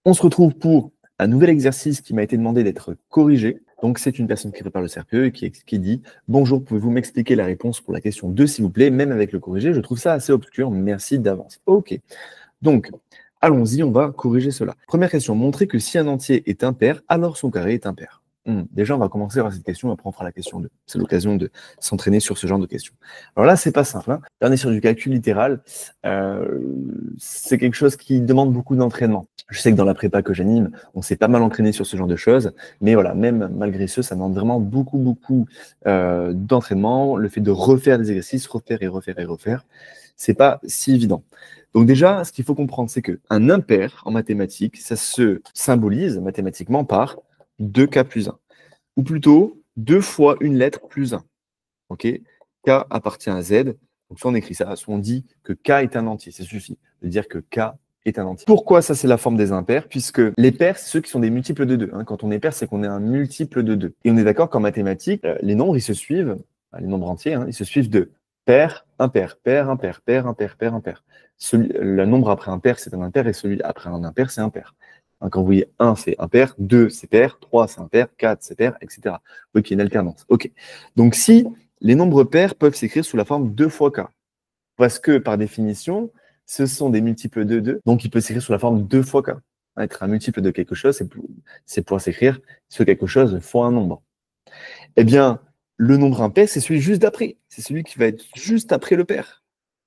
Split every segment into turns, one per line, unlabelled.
On se retrouve pour un nouvel exercice qui m'a été demandé d'être corrigé. Donc, c'est une personne qui prépare le CRPE et qui dit « Bonjour, pouvez-vous m'expliquer la réponse pour la question 2, s'il vous plaît, même avec le corrigé? Je trouve ça assez obscur, merci d'avance. » Ok. Donc, allons-y, on va corriger cela. Première question, montrer que si un entier est impair, alors son carré est impair. Déjà, on va commencer par cette question, après on fera la question 2. C'est l'occasion de s'entraîner sur ce genre de questions. Alors là, c'est pas simple. Hein. Là, on est sur du calcul littéral. C'est quelque chose qui demande beaucoup d'entraînement. Je sais que dans la prépa que j'anime, on s'est pas mal entraîné sur ce genre de choses, mais voilà, même malgré ce, ça demande vraiment beaucoup d'entraînement. Le fait de refaire des exercices, refaire, c'est pas si évident. Donc déjà, ce qu'il faut comprendre, c'est qu'un impair en mathématiques, ça se symbolise mathématiquement par 2k plus 1. Ou plutôt, 2 fois une lettre plus 1. Ok, K appartient à Z. Donc soit on écrit ça, soit on dit que K est un entier. Ça suffit de dire que K est un entier. Pourquoi ça, c'est la forme des impairs? Puisque les pairs, c'est ceux qui sont des multiples de 2. Hein. Quand on est pair, c'est qu'on est un multiple de 2. Et on est d'accord qu'en mathématiques, les nombres, ils se suivent, les nombres entiers, hein, ils se suivent de pair, impair, pair, impair, pair, impair, pair, impair. Le nombre après un pair, c'est un impair, et celui après un impair, c'est un pair. Quand vous voyez 1, c'est impair, 2, c'est pair, 3, c'est impair, 4, c'est pair, etc. Vous voyez qu'il y a une alternance. OK. Donc, si les nombres pairs peuvent s'écrire sous la forme 2 fois k, parce que, par définition, ce sont des multiples de 2, donc il peut s'écrire sous la forme 2 fois k. Être un multiple de quelque chose, c'est pouvoir s'écrire ce quelque chose fois un nombre. Eh bien, le nombre impair, c'est celui juste d'après. C'est celui qui va être juste après le pair.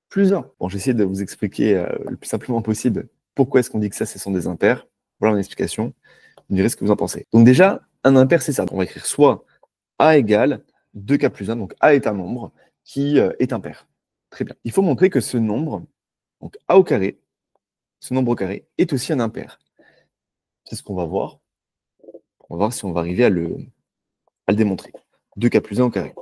Plus 1. Bon, j'essaie de vous expliquer le plus simplement possible pourquoi est-ce qu'on dit que ça, ce sont des impairs. Voilà mon explication. Vous me direz ce que vous en pensez. Donc déjà, un impair, c'est ça. On va écrire soit A égale 2k plus 1, donc A est un nombre qui est impair. Très bien. Il faut montrer que ce nombre, donc A au carré, ce nombre au carré, est aussi un impair. C'est ce qu'on va voir. On va voir si on va arriver à le démontrer. 2k plus 1 au carré.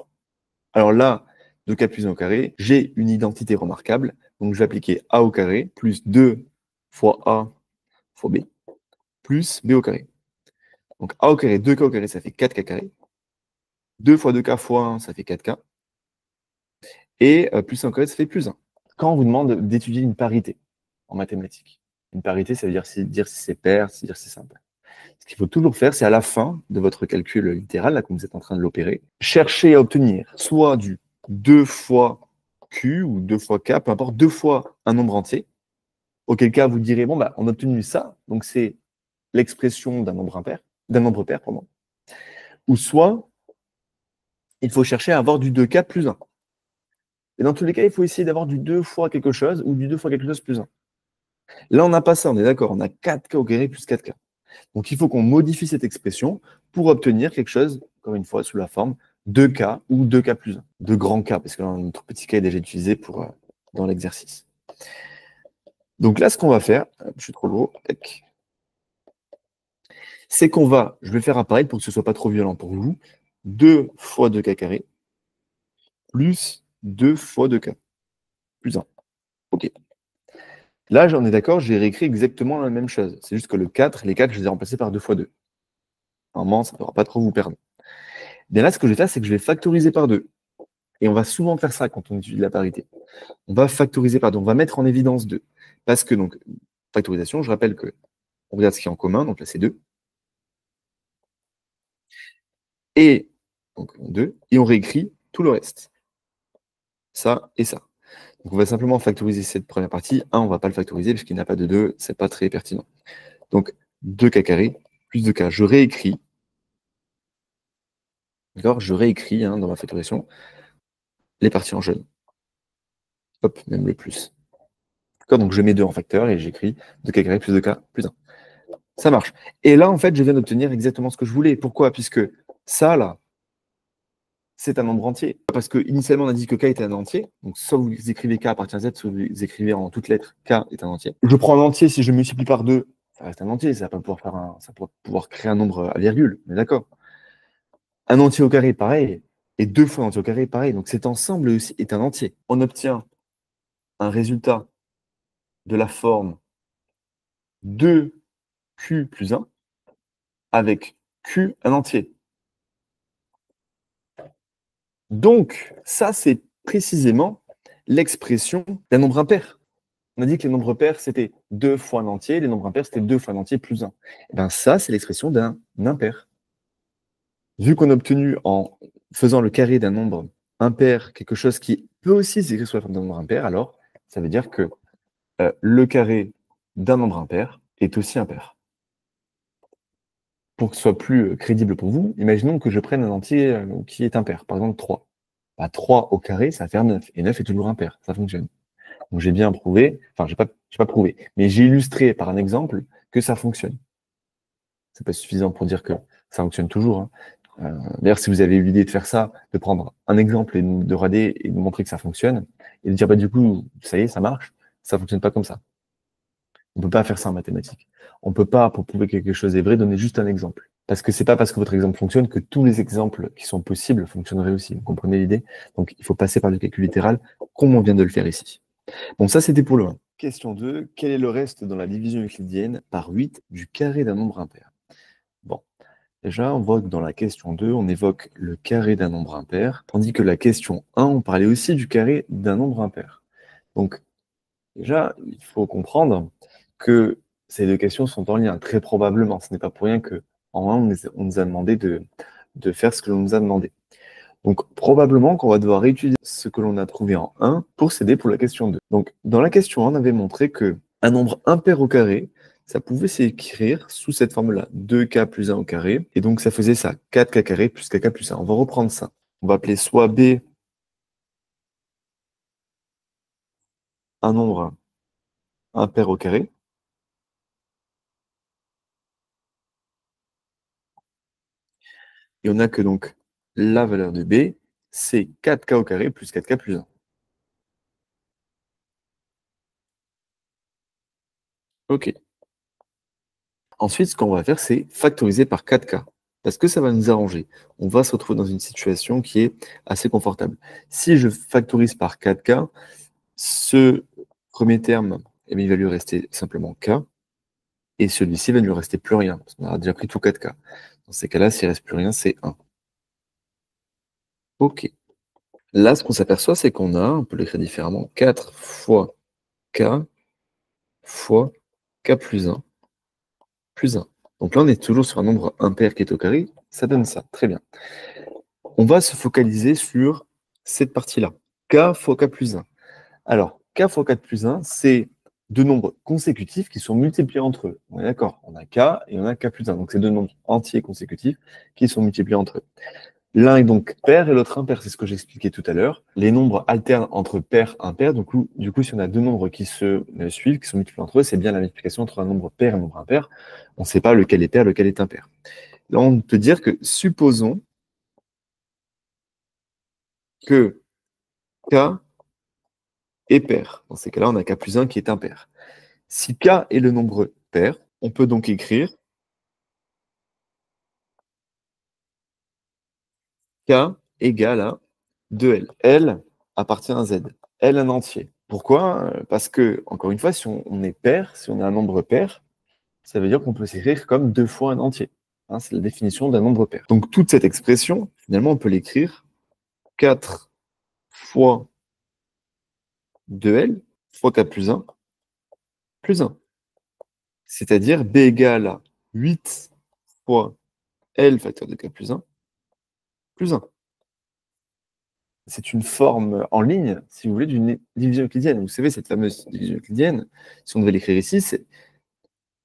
Alors là, 2k plus 1 au carré, j'ai une identité remarquable. Donc je vais appliquer A au carré plus 2 fois A fois B plus B au carré. Donc A au carré, 2k au carré, ça fait 4k carré. 2 fois 2k fois 1, ça fait 4k. Et plus 1 au carré, ça fait plus 1. Quand on vous demande d'étudier une parité en mathématiques, une parité, ça veut dire si c'est pair, si dire si c'est impair. Ce qu'il faut toujours faire, c'est à la fin de votre calcul littéral, là, comme vous êtes en train de l'opérer, chercher à obtenir soit du 2 fois Q ou 2 fois K, peu importe, 2 fois un nombre entier, auquel cas vous direz, bon, bah, on a obtenu ça, donc c'est l'expression d'un nombre impair, d'un nombre pair, pardon. Ou soit, il faut chercher à avoir du 2K plus 1. Et dans tous les cas, il faut essayer d'avoir du 2 fois quelque chose ou du 2 fois quelque chose plus 1. Là, on n'a pas ça, on est d'accord, on a 4K au carré plus 4K. Donc, il faut qu'on modifie cette expression pour obtenir quelque chose, encore une fois, sous la forme 2K ou 2K plus 1, de grand K, parce que là, notre petit K est déjà utilisé dans l'exercice. Donc là, ce qu'on va faire, je suis trop gros, c'est qu'on va, je vais faire apparaître pour que ce ne soit pas trop violent pour vous, 2 fois 2K carré plus 2 fois 2K plus 1. OK. Là, j'en ai d'accord, j'ai réécrit exactement la même chose. C'est juste que les 4, je les ai remplacés par 2 fois 2. Normalement, ça ne devra pas trop vous perdre. Bien là, ce que je vais faire, c'est que je vais factoriser par 2. Et on va souvent faire ça quand on étudie la parité. On va factoriser par 2. On va mettre en évidence 2. Parce que, donc, factorisation, je rappelle que on regarde ce qui est en commun, donc là, c'est 2. Et, donc, 2. Et on réécrit tout le reste. Ça et ça. Donc, on va simplement factoriser cette première partie. 1, on ne va pas le factoriser parce qu'il n'a pas de 2. Ce n'est pas très pertinent. Donc, 2K carré plus 2K. Je réécris. D'accord? Je réécris dans ma factorisation les parties en jaune. Hop, même le plus. D'accord? Donc, je mets 2 en facteur et j'écris 2K carré plus 2K plus 1. Ça marche. Et là, en fait, je viens d'obtenir exactement ce que je voulais. Pourquoi? Puisque ça, là, c'est un nombre entier. Parce que initialement, on a dit que K était un entier. Donc, soit vous écrivez K appartient à Z, soit vous écrivez en toutes lettres K est un entier. Je prends un entier, si je multiplie par 2, ça reste un entier. Ça va pas pouvoir créer un nombre à virgule. On est d'accord? Un entier au carré, pareil. Et 2 fois un entier au carré, pareil. Donc, cet ensemble aussi est un entier. On obtient un résultat de la forme 2Q plus 1 avec Q un entier. Donc, ça, c'est précisément l'expression d'un nombre impair. On a dit que les nombres pairs, c'était 2 fois un entier, les nombres impairs, c'était 2 fois un entier plus 1. Et bien ça, c'est l'expression d'un impair. Vu qu'on a obtenu en faisant le carré d'un nombre impair quelque chose qui peut aussi s'écrire sous la forme d'un nombre impair, alors ça veut dire que le carré d'un nombre impair est aussi impair. Pour que ce soit plus crédible pour vous, imaginons que je prenne un entier qui est impair, par exemple 3. Bah, 3 au carré, ça va faire 9, et 9 est toujours impair, ça fonctionne. Donc j'ai bien prouvé, enfin j'ai pas prouvé, mais j'ai illustré par un exemple que ça fonctionne. C'est pas suffisant pour dire que ça fonctionne toujours, hein. D'ailleurs, si vous avez eu l'idée de faire ça, de prendre un exemple et de rader et de montrer que ça fonctionne, et de dire bah du coup, ça y est, ça marche, ça fonctionne pas comme ça. On peut pas faire ça en mathématiques. On peut pas, pour prouver que quelque chose est vrai, donner juste un exemple. Parce que c'est pas parce que votre exemple fonctionne que tous les exemples qui sont possibles fonctionneraient aussi. Vous comprenez l'idée? Donc il faut passer par le calcul littéral, comme on vient de le faire ici. Bon, ça c'était pour le 1. Question 2, quel est le reste dans la division euclidienne par 8 du carré d'un nombre impair? Bon, déjà, on voit que dans la question 2, on évoque le carré d'un nombre impair, tandis que la question 1, on parlait aussi du carré d'un nombre impair. Donc, déjà, il faut comprendre que ces deux questions sont en lien, très probablement. Ce n'est pas pour rien que en 1, on nous a demandé de faire ce que l'on nous a demandé. Donc, probablement qu'on va devoir réutiliser ce que l'on a trouvé en 1 pour s'aider pour la question 2. Donc, dans la question 1, on avait montré que un nombre impair au carré, ça pouvait s'écrire sous cette forme-là, 2k plus 1 au carré, et donc ça faisait ça, 4k carré plus kk plus 1. On va reprendre ça. On va appeler soit b un nombre impair au carré, et on a que donc la valeur de b, c'est 4k au carré plus 4k plus 1. Ok. Ensuite, ce qu'on va faire, c'est factoriser par 4k, parce que ça va nous arranger. On va se retrouver dans une situation qui est assez confortable. Si je factorise par 4k, ce premier terme, eh bien, il va lui rester simplement k, et celui-ci va ne lui rester plus rien, parce qu'on a déjà pris tout 4k. Dans ces cas-là, s'il ne reste plus rien, c'est 1. Ok. Là, ce qu'on s'aperçoit, c'est qu'on a, on peut l'écrire différemment, 4 fois k fois k plus 1 plus 1. Donc là, on est toujours sur un nombre impair qui est au carré, ça donne ça, très bien. On va se focaliser sur cette partie-là, k fois k plus 1. Alors, k fois k plus 1, c'est deux nombres consécutifs qui sont multipliés entre eux. On est d'accord? On a k et on a k plus 1. Donc, c'est deux nombres entiers consécutifs qui sont multipliés entre eux. L'un est donc pair et l'autre impair, c'est ce que j'expliquais tout à l'heure. Les nombres alternent entre pair et impair. Du coup, si on a deux nombres qui se suivent, qui sont multipliés entre eux, c'est bien la multiplication entre un nombre pair et un nombre impair. On ne sait pas lequel est pair, lequel est impair. Là, on peut dire que supposons que k est pair. Dans ces cas-là, on a k plus 1 qui est impair. Si k est le nombre pair, on peut donc écrire k égale à 2L. L appartient à Z. L un entier. Pourquoi? Parce que, encore une fois, si on est pair, si on est un nombre pair, ça veut dire qu'on peut s'écrire comme 2 fois un entier. Hein, c'est la définition d'un nombre pair. Donc toute cette expression, finalement, on peut l'écrire 4 fois 2L fois k plus 1 plus 1. C'est-à-dire B égale à 8 fois L facteur de k plus 1 plus 1. C'est une forme en ligne, si vous voulez, d'une division euclidienne. Vous savez, cette fameuse division euclidienne, si on devait l'écrire ici, c'est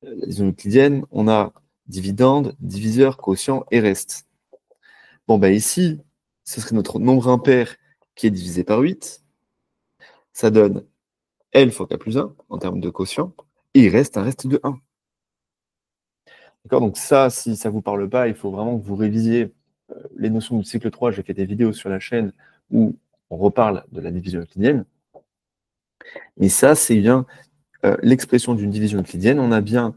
la division euclidienne, on a dividende, diviseur, quotient et reste. Bon, ben ici, ce serait notre nombre impair qui est divisé par 8. Ça donne L fois K plus 1 en termes de quotient, et il reste un reste de 1. D'accord? Donc ça, si ça ne vous parle pas, il faut vraiment que vous révisiez les notions du cycle 3. J'ai fait des vidéos sur la chaîne où on reparle de la division euclidienne. Mais ça, c'est bien l'expression d'une division euclidienne. On a bien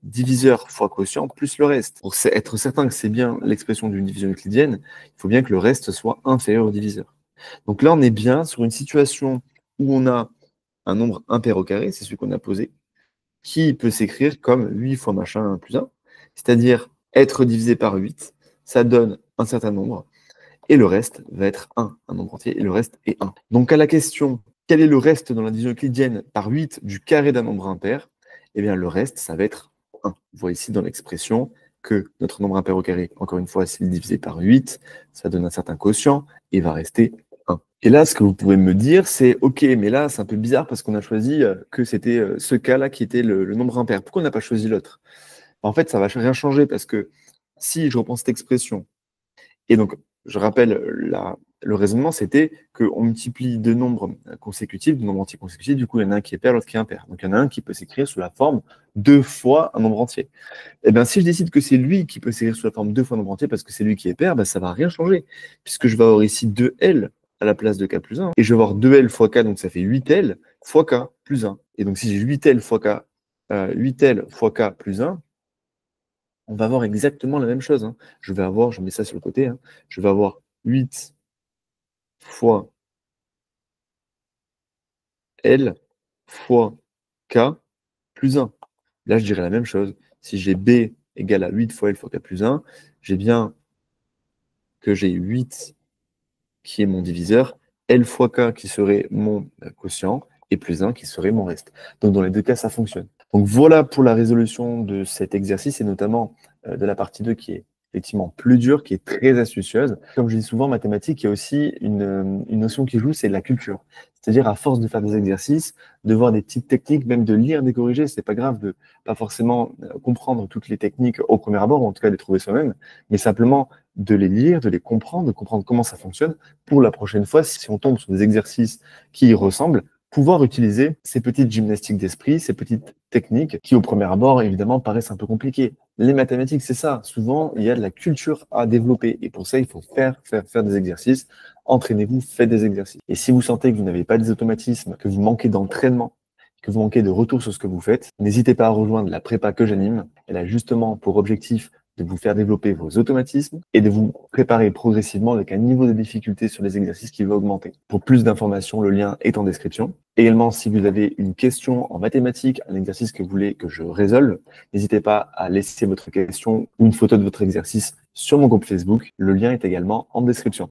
diviseur fois quotient plus le reste. Pour être certain que c'est bien l'expression d'une division euclidienne, il faut bien que le reste soit inférieur au diviseur. Donc là, on est bien sur une situation où on a un nombre impair au carré, c'est celui qu'on a posé, qui peut s'écrire comme 8 fois machin plus 1, c'est-à-dire être divisé par 8, ça donne un certain nombre, et le reste va être 1, un nombre entier, et le reste est 1. Donc à la question Quel est le reste dans la division euclidienne par 8 du carré d'un nombre impair? Eh bien, le reste, ça va être 1. Vous voyez ici dans l'expression que notre nombre impair au carré, encore une fois, s'il est divisé par 8, ça donne un certain quotient, et il va rester 1. Et là, ce que vous pouvez me dire, c'est « Ok, mais là, c'est un peu bizarre parce qu'on a choisi que c'était ce cas-là qui était le nombre impair. Pourquoi on n'a pas choisi l'autre ?» En fait, ça ne va rien changer parce que si je reprends cette expression, et donc, je rappelle, le raisonnement, c'était qu'on multiplie deux nombres consécutifs, deux nombres entiers consécutifs, du coup, il y en a un qui est pair, l'autre qui est impair. Donc, il y en a un qui peut s'écrire sous la forme 2 fois un nombre entier. Et bien, si je décide que c'est lui qui peut s'écrire sous la forme 2 fois un nombre entier parce que c'est lui qui est pair, ben, ça ne va rien changer, puisque je vais avoir ici 2L à la place de K plus 1, et je vais avoir 2L fois K, donc ça fait 8L fois K plus 1. Et donc, si j'ai 8L fois K, 8L fois K plus 1, on va avoir exactement la même chose. Hein. Je mets ça sur le côté, hein. Je vais avoir 8 fois L fois K plus 1. Là, je dirais la même chose. Si j'ai B égale à 8 fois L fois K plus 1, j'ai bien que j'ai 8 qui est mon diviseur, L fois K qui serait mon quotient, et plus 1 qui serait mon reste. Donc, dans les deux cas, ça fonctionne. Donc, voilà pour la résolution de cet exercice, et notamment de la partie 2 qui est effectivement plus dure, qui est très astucieuse. Comme je dis souvent en mathématiques, il y a aussi une notion qui joue, c'est la culture. C'est-à-dire, à force de faire des exercices, de voir des petites techniques, même de lire des corrigés, c'est pas grave de pas forcément comprendre toutes les techniques au premier abord, ou en tout cas de les trouver soi-même, mais simplement de les lire, de les comprendre, de comprendre comment ça fonctionne, pour la prochaine fois, si on tombe sur des exercices qui y ressemblent, pouvoir utiliser ces petites gymnastiques d'esprit, ces petites techniques qui, au premier abord, évidemment, paraissent un peu compliquées. Les mathématiques, c'est ça. Souvent, il y a de la culture à développer. Et pour ça, il faut faire des exercices. Entraînez-vous, faites des exercices. Et si vous sentez que vous n'avez pas des automatismes, que vous manquez d'entraînement, que vous manquez de retour sur ce que vous faites, n'hésitez pas à rejoindre la prépa que j'anime. Elle a justement pour objectif de vous faire développer vos automatismes et de vous préparer progressivement avec un niveau de difficulté sur les exercices qui va augmenter. Pour plus d'informations, le lien est en description. Également, si vous avez une question en mathématiques, un exercice que vous voulez que je résolve, n'hésitez pas à laisser votre question ou une photo de votre exercice sur mon groupe Facebook. Le lien est également en description.